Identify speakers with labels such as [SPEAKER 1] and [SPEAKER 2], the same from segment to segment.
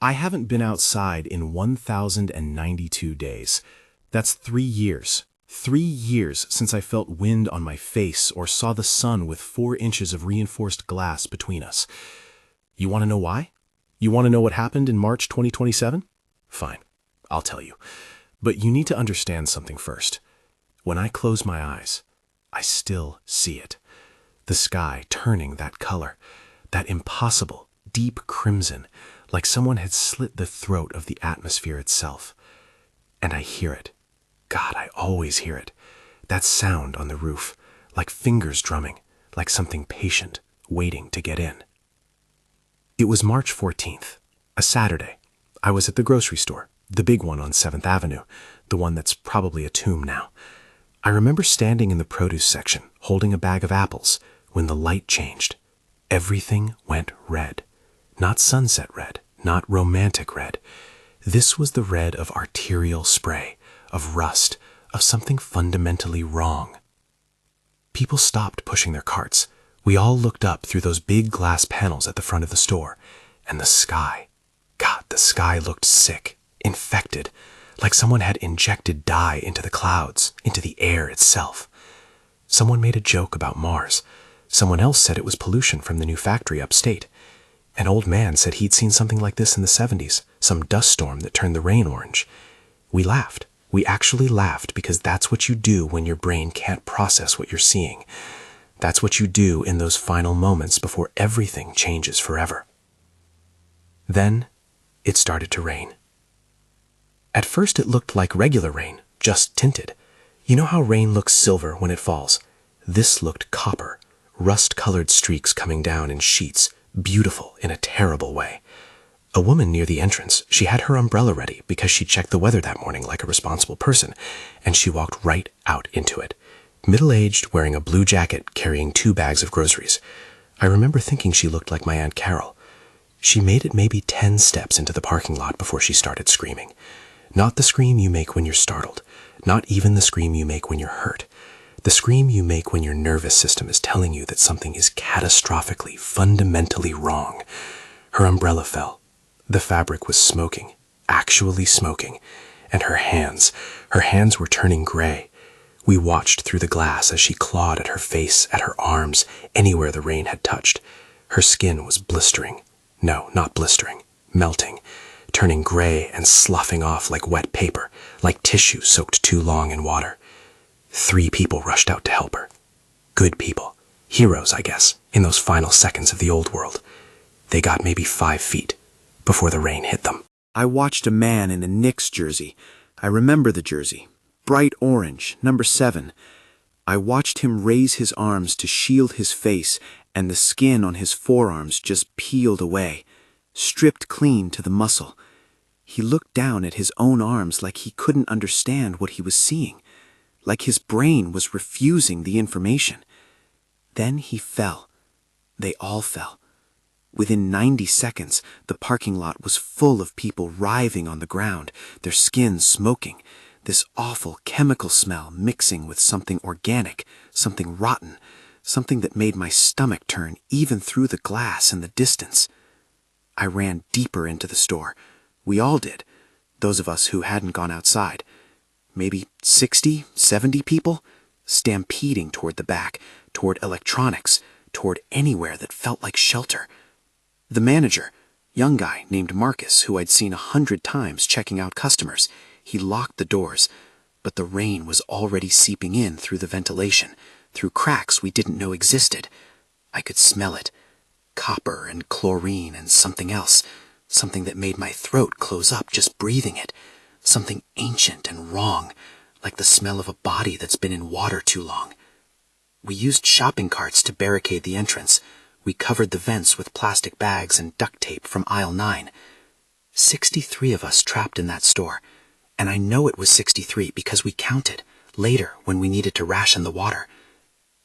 [SPEAKER 1] I haven't been outside in 1,092 days. That's 3 years. 3 years since I felt wind on my face or saw the sun with 4 inches of reinforced glass between us. You want to know why? You want to know what happened in March 2027? Fine, I'll tell you. But you need to understand something first. When I close my eyes, I still see it. The sky turning that color, that impossible, deep crimson, like someone had slit the throat of the atmosphere itself. And I hear it. God, I always hear it. That sound on the roof, like fingers drumming, like something patient, waiting to get in. It was March 14th, a Saturday. I was at the grocery store, the big one on 7th Avenue, the one that's probably a tomb now. I remember standing in the produce section, holding a bag of apples, when the light changed. Everything went red. Not sunset red, not romantic red. This was the red of arterial spray, of rust, of something fundamentally wrong. People stopped pushing their carts. We all looked up through those big glass panels at the front of the store. And the sky. God, the sky looked sick, infected, like someone had injected dye into the clouds, into the air itself. Someone made a joke about Mars. Someone else said it was pollution from the new factory upstate. An old man said he'd seen something like this in the 70s, some dust storm that turned the rain orange. We laughed. We actually laughed because that's what you do when your brain can't process what you're seeing. That's what you do in those final moments before everything changes forever. Then, it started to rain. At first it looked like regular rain, just tinted. You know how rain looks silver when it falls? This looked copper, rust-colored streaks coming down in sheets, beautiful in a terrible way. A woman near the entrance, she had her umbrella ready because she checked the weather that morning like a responsible person, and she walked right out into it. Middle-aged, wearing a blue jacket, carrying 2 bags of groceries. I remember thinking she looked like my Aunt Carol. She made it maybe 10 steps into the parking lot before she started screaming. Not the scream you make when you're startled. Not even the scream you make when you're hurt. The scream you make when your nervous system is telling you that something is catastrophically, fundamentally wrong. Her umbrella fell. The fabric was smoking, actually smoking, and her hands were turning gray. We watched through the glass as she clawed at her face, at her arms, anywhere the rain had touched. Her skin was blistering. No, not blistering, melting, turning gray and sloughing off like wet paper, like tissue soaked too long in water. 3 people rushed out to help her. Good people. Heroes, I guess, in those final seconds of the old world. They got maybe 5 feet before the rain hit them.
[SPEAKER 2] I watched a man in a Knicks jersey. I remember the jersey. Bright orange, number 7. I watched him raise his arms to shield his face, and the skin on his forearms just peeled away, stripped clean to the muscle. He looked down at his own arms like he couldn't understand what he was seeing, like his brain was refusing the information. Then he fell. They all fell. Within 90 seconds, the parking lot was full of people writhing on the ground, their skins smoking, this awful chemical smell mixing with something organic, something rotten, something that made my stomach turn even through the glass in the distance. I ran deeper into the store. We all did, those of us who hadn't gone outside. Maybe 60, 70 people, stampeding toward the back, toward electronics, toward anywhere that felt like shelter. The manager, young guy named Marcus, who I'd seen 100 times checking out customers, he locked the doors, but the rain was already seeping in through the ventilation, through cracks we didn't know existed. I could smell it. Copper and chlorine and something else, something that made my throat close up just breathing it, something ancient and wrong, like the smell of a body that's been in water too long. We used shopping carts to barricade the entrance. We covered the vents with plastic bags and duct tape from aisle 9. 63 of us trapped in that store, and I know it was 63 because we counted, later when we needed to ration the water.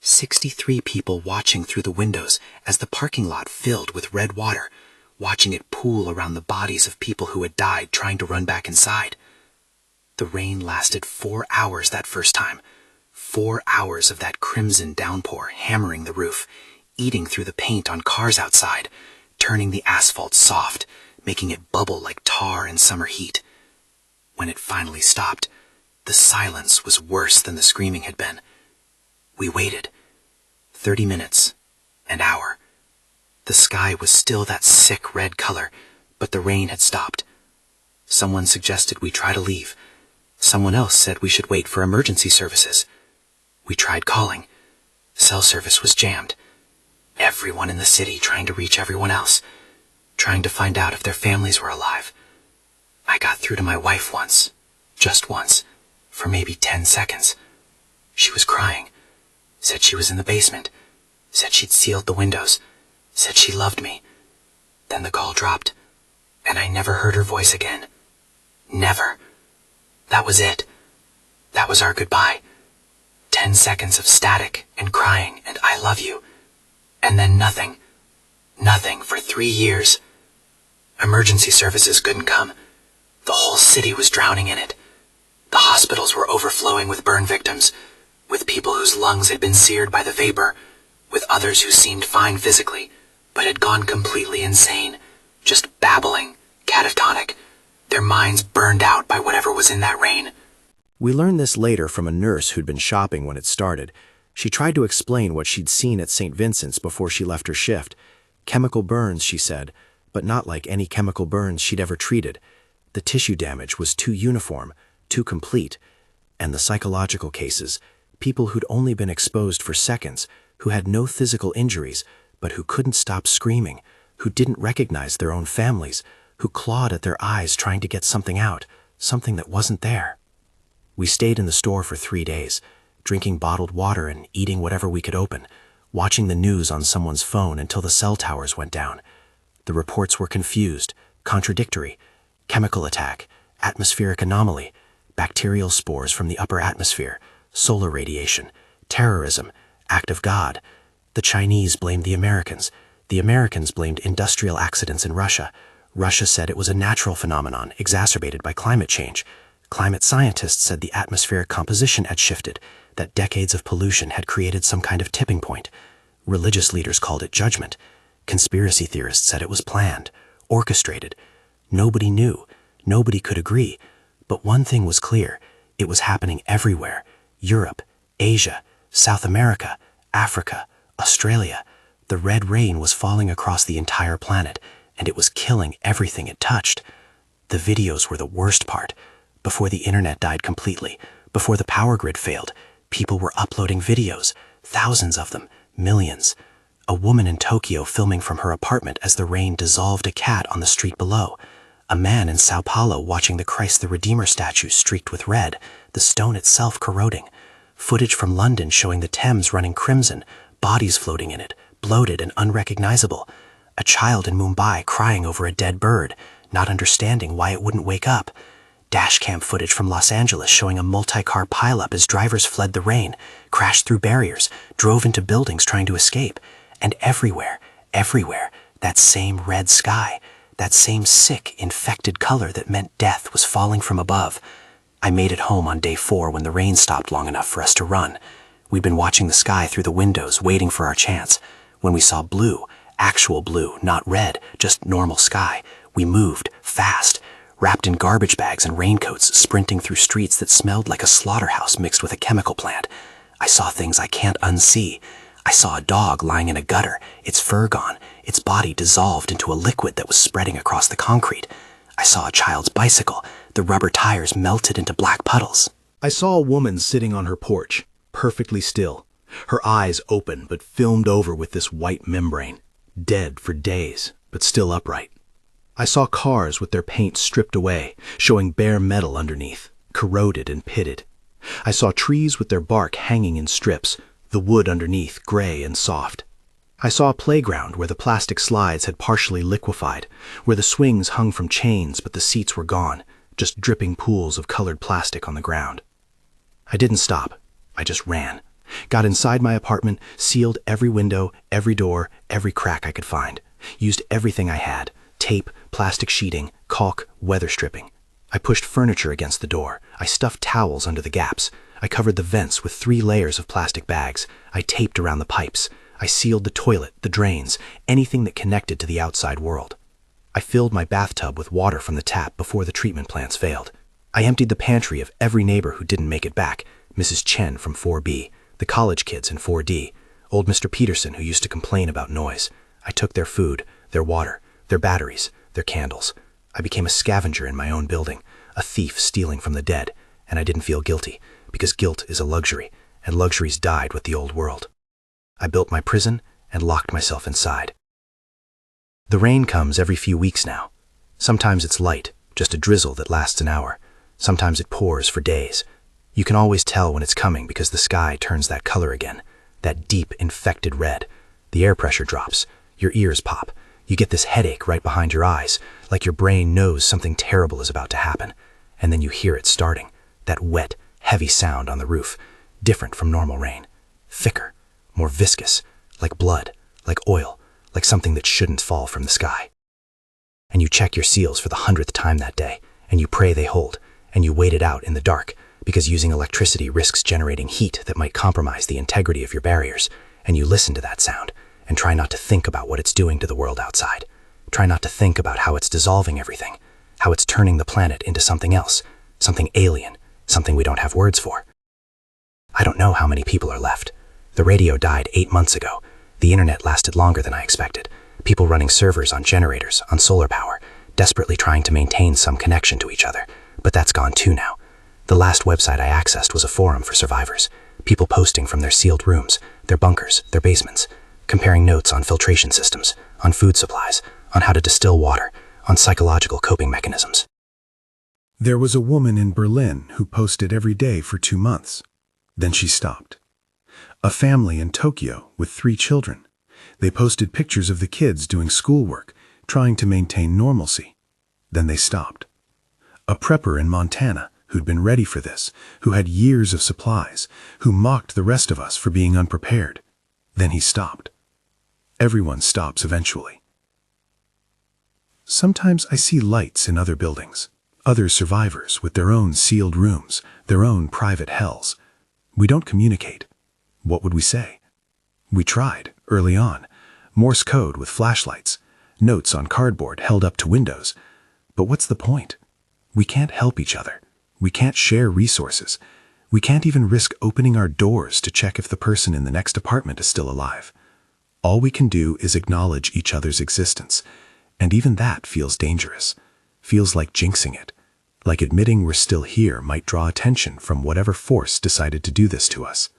[SPEAKER 2] 63 people watching through the windows as the parking lot filled with red water, watching it pool around the bodies of people who had died trying to run back inside. The rain lasted 4 hours that first time. 4 hours of that crimson downpour hammering the roof, eating through the paint on cars outside, turning the asphalt soft, making it bubble like tar in summer heat. When it finally stopped, the silence was worse than the screaming had been. We waited. 30 minutes. An hour. The sky was still that sick red color, but the rain had stopped. Someone suggested we try to leave. Someone else said we should wait for emergency services. We tried calling. Cell service was jammed. Everyone in the city trying to reach everyone else, trying to find out if their families were alive. I got through to my wife once, just once, for maybe 10 seconds. She was crying, said she was in the basement, said she'd sealed the windows, said she loved me. Then the call dropped, and I never heard her voice again. Never. That was it. That was our goodbye. 10 seconds of static and crying and I love you. And then nothing. Nothing for 3 years. Emergency services couldn't come. The whole city was drowning in it. The hospitals were overflowing with burn victims, with people whose lungs had been seared by the vapor, with others who seemed fine physically, but had gone completely insane, just babbling, catatonic, their minds burned out by whatever was in that rain.
[SPEAKER 1] We learned this later from a nurse who'd been shopping when it started. She tried to explain what she'd seen at St. Vincent's before she left her shift. Chemical burns, she said, but not like any chemical burns she'd ever treated. The tissue damage was too uniform, too complete. And the psychological cases, people who'd only been exposed for seconds, who had no physical injuries, but who couldn't stop screaming, who didn't recognize their own families, who clawed at their eyes trying to get something out, something that wasn't there. We stayed in the store for 3 days, drinking bottled water and eating whatever we could open, watching the news on someone's phone until the cell towers went down. The reports were confused, contradictory. Chemical attack, atmospheric anomaly, bacterial spores from the upper atmosphere, solar radiation, terrorism, act of God. The Chinese blamed the Americans blamed industrial accidents in Russia. Russia said it was a natural phenomenon exacerbated by climate change. Climate scientists said the atmospheric composition had shifted, that decades of pollution had created some kind of tipping point. Religious leaders called it judgment. Conspiracy theorists said it was planned, orchestrated. Nobody knew. Nobody could agree. But one thing was clear. It was happening everywhere. Europe, Asia, South America, Africa, Australia. The red rain was falling across the entire planet, and it was killing everything it touched. The videos were the worst part. Before the internet died completely, before the power grid failed, people were uploading videos, thousands of them, millions. A woman in Tokyo filming from her apartment as the rain dissolved a cat on the street below. A man in Sao Paulo watching the Christ the Redeemer statue streaked with red, the stone itself corroding. Footage from London showing the Thames running crimson, bodies floating in it, bloated and unrecognizable. A child in Mumbai crying over a dead bird, not understanding why it wouldn't wake up. Dashcam footage from Los Angeles showing a multi-car pileup as drivers fled the rain, crashed through barriers, drove into buildings trying to escape. And everywhere, that same red sky, that same sick, infected color that meant death was falling from above. I made it home on day 4 when the rain stopped long enough for us to run. We'd been watching the sky through the windows, waiting for our chance. When we saw blue, actual blue, not red, just normal sky, we moved, fast, wrapped in garbage bags and raincoats, sprinting through streets that smelled like a slaughterhouse mixed with a chemical plant. I saw things I can't unsee. I saw a dog lying in a gutter, its fur gone, its body dissolved into a liquid that was spreading across the concrete. I saw a child's bicycle, the rubber tires melted into black puddles. I saw a woman sitting on her porch, perfectly still, her eyes open but filmed over with this white membrane, dead for days, but still upright. I saw cars with their paint stripped away, showing bare metal underneath, corroded and pitted. I saw trees with their bark hanging in strips, the wood underneath gray and soft. I saw a playground where the plastic slides had partially liquefied, where the swings hung from chains but the seats were gone, just dripping pools of colored plastic on the ground. I didn't stop. I just ran. Got inside my apartment, sealed every window, every door, every crack I could find. Used everything I had. Tape, plastic sheeting, caulk, weather stripping. I pushed furniture against the door. I stuffed towels under the gaps. I covered the vents with 3 layers of plastic bags. I taped around the pipes. I sealed the toilet, the drains, anything that connected to the outside world. I filled my bathtub with water from the tap before the treatment plants failed. I emptied the pantry of every neighbor who didn't make it back, Mrs. Chen from 4B, the college kids in 4D, old Mr. Peterson who used to complain about noise. I took their food, their water, their batteries, their candles. I became a scavenger in my own building, a thief stealing from the dead, and I didn't feel guilty, because guilt is a luxury, and luxuries died with the old world. I built my prison and locked myself inside. The rain comes every few weeks now. Sometimes it's light, just a drizzle that lasts an hour. Sometimes it pours for days. You can always tell when it's coming because the sky turns that color again, that deep, infected red. The air pressure drops. Your ears pop. You get this headache right behind your eyes, like your brain knows something terrible is about to happen. And then you hear it starting, that wet, heavy sound on the roof, different from normal rain. Thicker, more viscous, like blood, like oil, like something that shouldn't fall from the sky. And you check your seals for the 100th time that day, and you pray they hold, and you wait it out in the dark, because using electricity risks generating heat that might compromise the integrity of your barriers, and you listen to that sound, and try not to think about what it's doing to the world outside. Try not to think about how it's dissolving everything, how it's turning the planet into something else, something alien, something we don't have words for. I don't know how many people are left. The radio died 8 months ago. The internet lasted longer than I expected. People running servers on generators, on solar power, desperately trying to maintain some connection to each other. But that's gone too now. The last website I accessed was a forum for survivors. People posting from their sealed rooms, their bunkers, their basements, comparing notes on filtration systems, on food supplies, on how to distill water, on psychological coping mechanisms.
[SPEAKER 3] There was a woman in Berlin who posted every day for 2 months. Then she stopped. A family in Tokyo with 3 children. They posted pictures of the kids doing schoolwork, trying to maintain normalcy. Then they stopped. A prepper in Montana who'd been ready for this, who had years of supplies, who mocked the rest of us for being unprepared. Then he stopped. Everyone stops eventually. Sometimes I see lights in other buildings, other survivors with their own sealed rooms, their own private hells. We don't communicate. What would we say? We tried, early on, Morse code with flashlights, notes on cardboard held up to windows. But what's the point? We can't help each other. We can't share resources. We can't even risk opening our doors to check if the person in the next apartment is still alive. All we can do is acknowledge each other's existence, and even that feels dangerous, feels like jinxing it, like admitting we're still here might draw attention from whatever force decided to do this to us.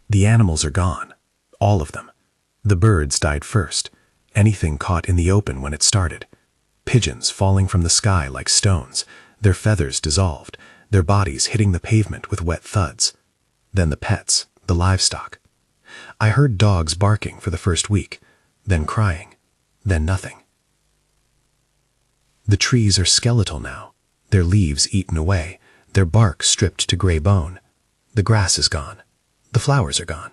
[SPEAKER 3] The animals are gone, all of them. The birds died first, anything caught in the open when it started. Pigeons falling from the sky like stones, their feathers dissolved, their bodies hitting the pavement with wet thuds. Then the pets, the livestock. I heard dogs barking for the first week, then crying, then nothing. The trees are skeletal now, their leaves eaten away, their bark stripped to gray bone. The grass is gone. The flowers are gone.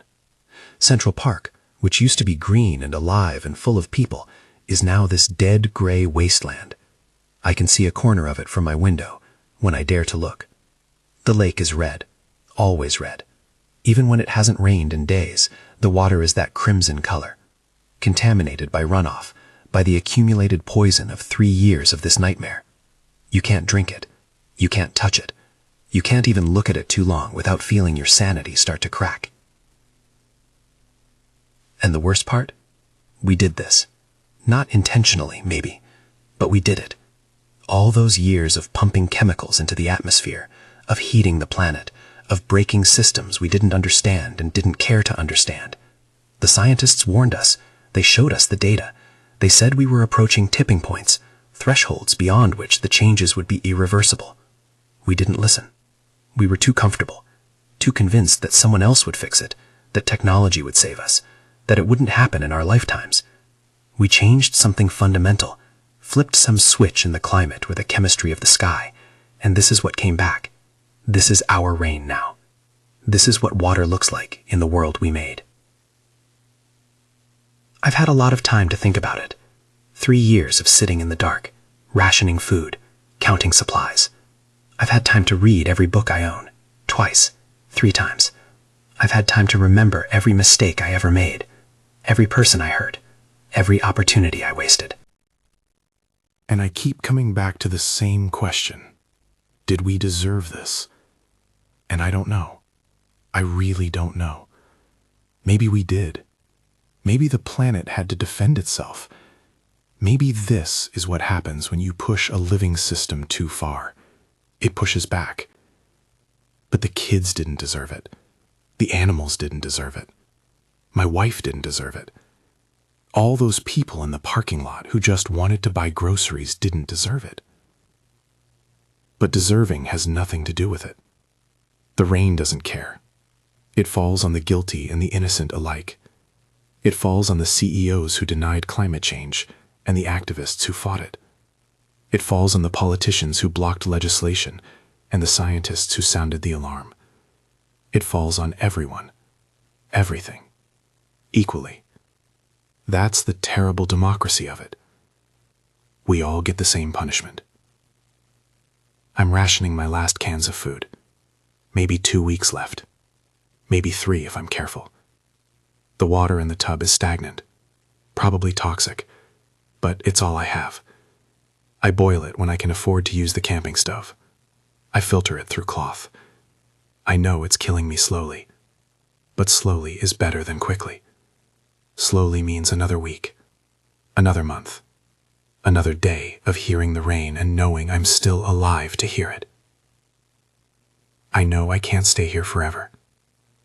[SPEAKER 3] Central Park, which used to be green and alive and full of people, is now this dead gray wasteland. I can see a corner of it from my window, when I dare to look. The lake is red, always red. Even when it hasn't rained in days, the water is that crimson color, contaminated by runoff, by the accumulated poison of 3 years of this nightmare. You can't drink it. You can't touch it. You can't even look at it too long without feeling your sanity start to crack. And the worst part? We did this. Not intentionally, maybe, but we did it. All those years of pumping chemicals into the atmosphere, of heating the planet, of breaking systems we didn't understand and didn't care to understand. The scientists warned us. They showed us the data. They said we were approaching tipping points, thresholds beyond which the changes would be irreversible. We didn't listen. We were too comfortable, too convinced that someone else would fix it, that technology would save us, that it wouldn't happen in our lifetimes. We changed something fundamental, flipped some switch in the climate or the chemistry of the sky, and this is what came back. This is our rain now. This is what water looks like in the world we made. I've had a lot of time to think about it. 3 years of sitting in the dark, rationing food, counting supplies. I've had time to read every book I own, twice, 3 times. I've had time to remember every mistake I ever made, every person I hurt, every opportunity I wasted.
[SPEAKER 1] And I keep coming back to the same question. Did we deserve this? And I don't know. I really don't know. Maybe we did. Maybe the planet had to defend itself. Maybe this is what happens when you push a living system too far. It pushes back. But the kids didn't deserve it. The animals didn't deserve it. My wife didn't deserve it. All those people in the parking lot who just wanted to buy groceries didn't deserve it. But deserving has nothing to do with it. The rain doesn't care. It falls on the guilty and the innocent alike. It falls on the CEOs who denied climate change and the activists who fought it. It falls on the politicians who blocked legislation and the scientists who sounded the alarm. It falls on everyone, everything, equally. That's the terrible democracy of it. We all get the same punishment. I'm rationing my last cans of food. Maybe 2 weeks left. Maybe 3 if I'm careful. The water in the tub is stagnant, probably toxic, but it's all I have. I boil it when I can afford to use the camping stove. I filter it through cloth. I know it's killing me slowly, but slowly is better than quickly. Slowly means another week, another month, another day of hearing the rain and knowing I'm still alive to hear it. I know I can't stay here forever.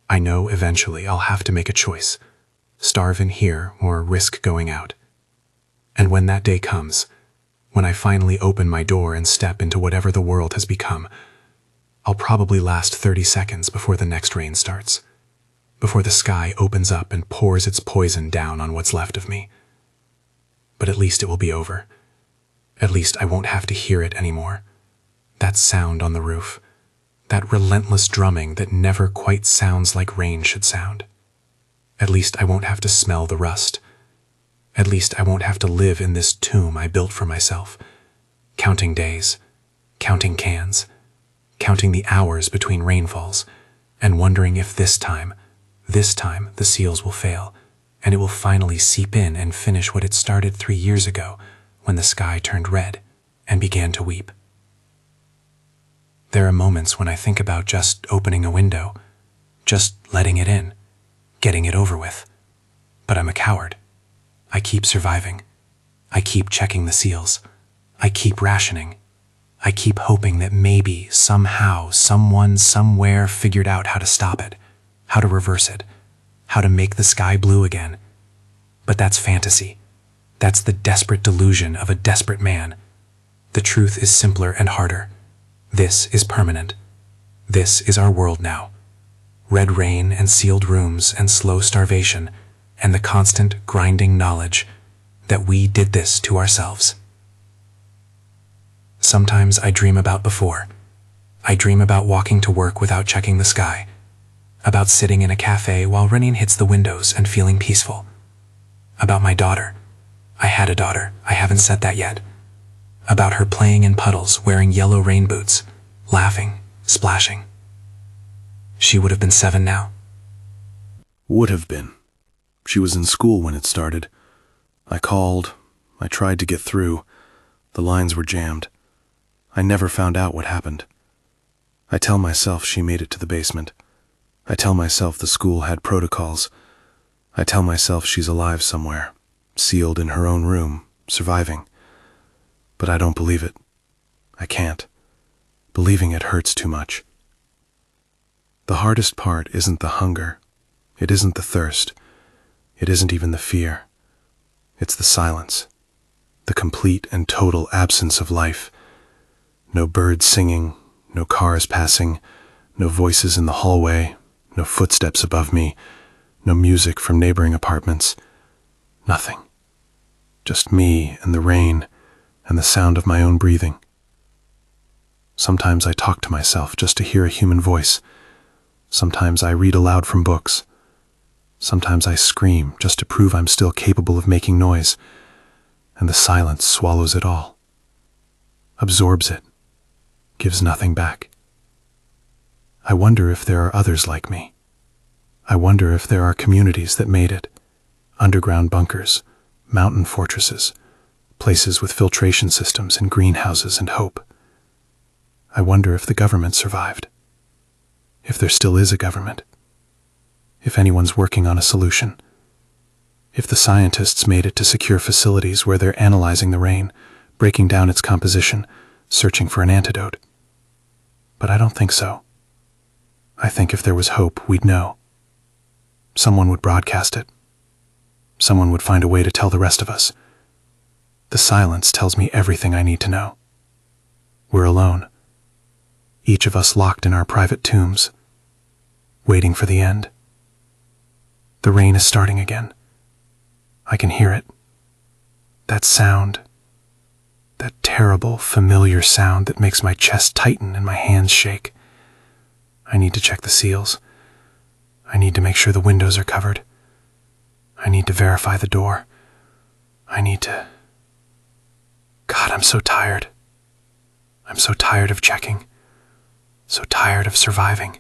[SPEAKER 1] I know eventually I'll have to make a choice, starve in here or risk going out. And when that day comes, when I finally open my door and step into whatever the world has become, I'll probably last 30 seconds before the next rain starts, before the sky opens up and pours its poison down on what's left of me. But at least it will be over. At least I won't have to hear it anymore. That sound on the roof, that relentless drumming that never quite sounds like rain should sound. At least I won't have to smell the rust. At least I won't have to live in this tomb I built for myself, counting days, counting cans, counting the hours between rainfalls, and wondering if this time the seals will fail, and it will finally seep in and finish what it started 3 years ago when the sky turned red and began to weep. There are moments when I think about just opening a window, just letting it in, getting it over with. But I'm a coward. I keep surviving. I keep checking the seals. I keep rationing. I keep hoping that maybe, somehow, someone, somewhere figured out how to stop it, how to reverse it, how to make the sky blue again. But that's fantasy. That's the desperate delusion of a desperate man. The truth is simpler and harder. This is permanent. This is our world now. Red rain and sealed rooms and slow starvation and the constant grinding knowledge that we did this to ourselves. Sometimes I dream about before. I dream about walking to work without checking the sky, about sitting in a cafe while rain hits the windows and feeling peaceful, about my daughter. I had a daughter, I haven't said that yet. About her playing in puddles, wearing yellow rain boots, laughing, splashing. She would have been 7 now. Would have been. She was in school when it started. I called. I tried to get through. The lines were jammed. I never found out what happened. I tell myself she made it to the basement. I tell myself the school had protocols. I tell myself she's alive somewhere, sealed in her own room, surviving. But I don't believe it. I can't. Believing it hurts too much. The hardest part isn't the hunger. It isn't the thirst. It isn't even the fear. It's the silence. The complete and total absence of life. No birds singing, no cars passing, no voices in the hallway, no footsteps above me, no music from neighboring apartments. Nothing. Just me and the rain and the sound of my own breathing. Sometimes I talk to myself just to hear a human voice. Sometimes I read aloud from books. Sometimes I scream just to prove I'm still capable of making noise. And the silence swallows it all. Absorbs it. Gives nothing back. I wonder if there are others like me. I wonder if there are communities that made it. Underground bunkers,
[SPEAKER 3] mountain fortresses, places with filtration systems and greenhouses and hope. I wonder if the government survived. If there still is a government. If anyone's working on a solution. If the scientists made it to secure facilities where they're analyzing the rain, breaking down its composition, searching for an antidote. But I don't think so. I think if there was hope, we'd know. Someone would broadcast it. Someone would find a way to tell the rest of us. The silence tells me everything I need to know. We're alone. Each of us locked in our private tombs, waiting for the end. The rain is starting again. I can hear it. That sound. That terrible, familiar sound that makes my chest tighten and my hands shake. I need to check the seals. I need to make sure the windows are covered. I need to verify the door. I need to... God, I'm so tired. I'm so tired of checking. So tired of surviving.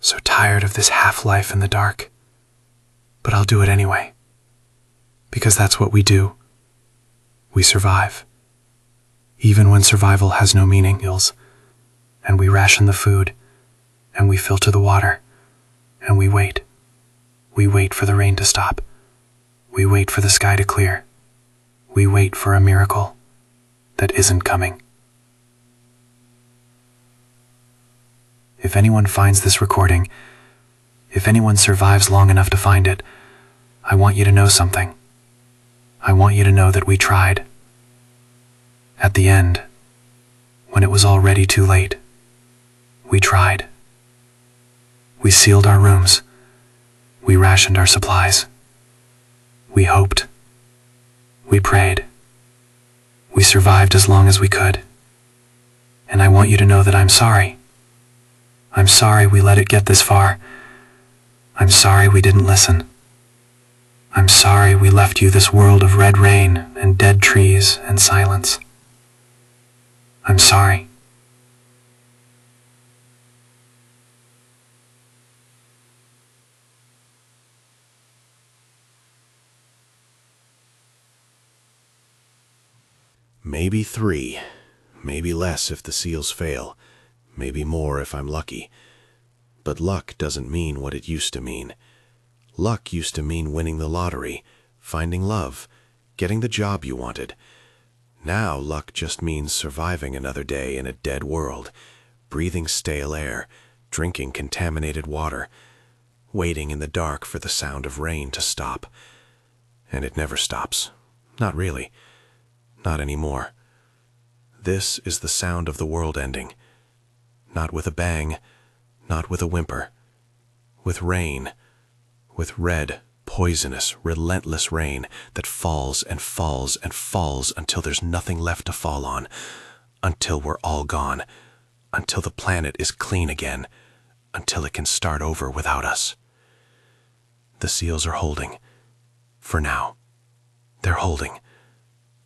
[SPEAKER 3] So tired of this half-life in the dark. But I'll do it anyway. Because that's what we do. We survive. Even when survival has no meaning, Ills. And we ration the food. And we filter the water. And we wait. We wait for the rain to stop. We wait for the sky to clear. We wait for a miracle that isn't coming. If anyone finds this recording, if anyone survives long enough to find it, I want you to know something. I want you to know that we tried. At the end, when it was already too late, we tried. We sealed our rooms. We rationed our supplies. We hoped. We prayed. We survived as long as we could. And I want you to know that I'm sorry. I'm sorry we let it get this far. I'm sorry we didn't listen. I'm sorry we left you this world of red rain and dead trees and silence. I'm sorry.
[SPEAKER 1] Maybe 3, maybe less if the seals fail, maybe more if I'm lucky. But luck doesn't mean what it used to mean. Luck used to mean winning the lottery, finding love, getting the job you wanted. Now luck just means surviving another day in a dead world, breathing stale air, drinking contaminated water, waiting in the dark for the sound of rain to stop. And it never stops. Not really. Not anymore. This is the sound of the world ending. Not with a bang, not with a whimper. With rain. With red, poisonous, relentless rain that falls and falls and falls until there's nothing left to fall on. Until we're all gone. Until the planet is clean again. Until it can start over without us. The seals are holding. For now. They're holding.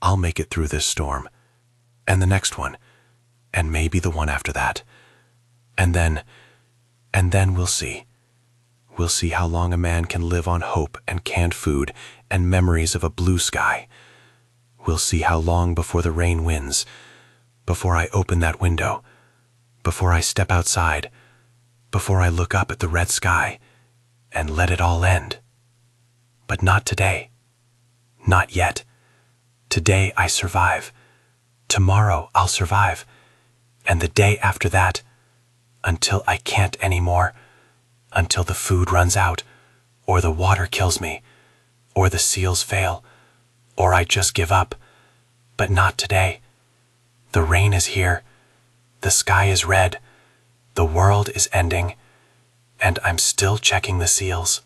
[SPEAKER 1] I'll make it through this storm, and the next one, and maybe the one after that. And then we'll see. We'll see how long a man can live on hope and canned food and memories of a blue sky. We'll see how long before the rain wins, before I open that window, before I step outside, before I look up at the red sky and let it all end. But not today. Not yet. Today I survive. Tomorrow I'll survive. And the day after that, until I can't anymore, until the food runs out, or the water kills me, or the seals fail, or I just give up. But not today. The rain is here. The sky is red. The world is ending. And I'm still checking the seals.